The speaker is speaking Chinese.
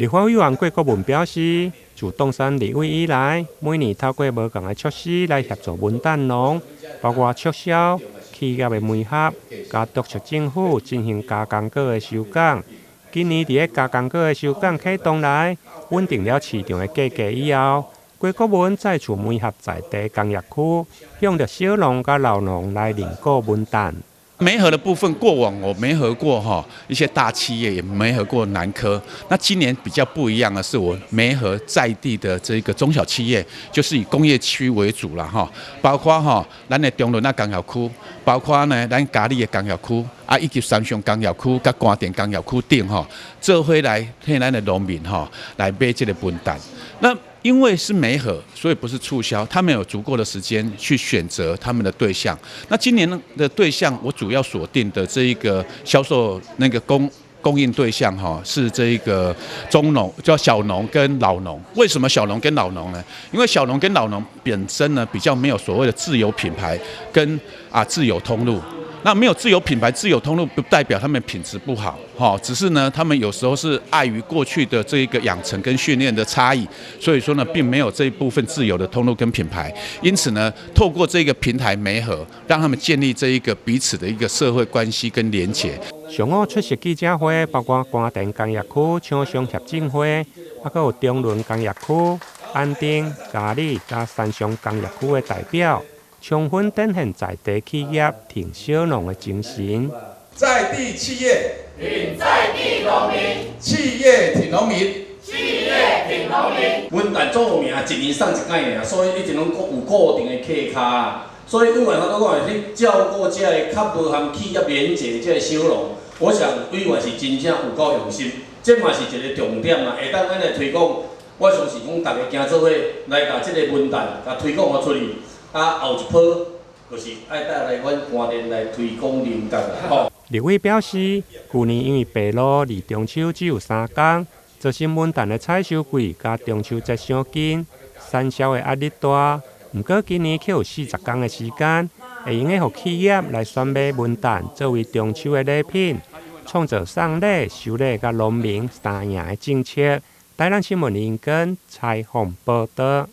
立法委员郭国文表示，自当选立委以来，每年透过无同的措施来协助文旦农，包括促销企业的媒合，加督促政府进行加工果的收港。今年伫加工果的收港启动来，稳定了市场的价格以后，郭国文再次媒合在地工业区，向着小农甲老农来认购文旦。媒合的部分，过往我媒合过一些大企业，也媒合过南科。那今年比较不一样的是，我媒合在地的这个中小企业，就是以工业区为主了包括咱的中仑工业区，包括呢咱嘉义的工业区以及三雄工业区、甲关田工业区等做伙来替咱的农民来买这个文旦。那因为是媒合，所以不是促销，他们有足够的时间去选择他们的对象。那今年的对象，我主要锁定的这一个销售那个供应对象是这一个中农，叫小农跟老农。为什么小农跟老农呢？因为小农跟老农本身呢比较没有所谓的自有品牌跟自有通路。那没有自有品牌、自有通路，不代表他们品质不好，只是呢，他们有时候是碍于过去的这一个养成跟训练的差异，所以说呢，并没有这一部分自有的通路跟品牌。因此呢，透过这个平台媒合，让他们建立这一个彼此的一个社会关系跟连结。上午出席记者会，包括关田工业区厂商协进会，还有中仑工业区、安定、嘉义加三雄工业区的代表。充分展现在地企业挺小农的精神。在地企业挺在地农民，企业挺农民，企业挺农民。文旦做有名，一年送一届尔，所以一直拢有固定的客卡。所以委员都讲去照顾这个较无含企业连结这个小农，我想委员是真正有够用心，这嘛是一个重点啦。下当咱来推广，我相信讲大家行做伙来把这个文旦甲推广出去。后一波就是爱带来阮关田来推广林工啦。立委表示，去年因为白露离中秋只有3天，造成文旦的采收季甲中秋节相近，产销的压力大。不过今年却有40天的时间，会用个予企业来选买文旦作为中秋的礼品，创造送礼、收礼甲农民3赢的政策。台南新闻林根采访报道。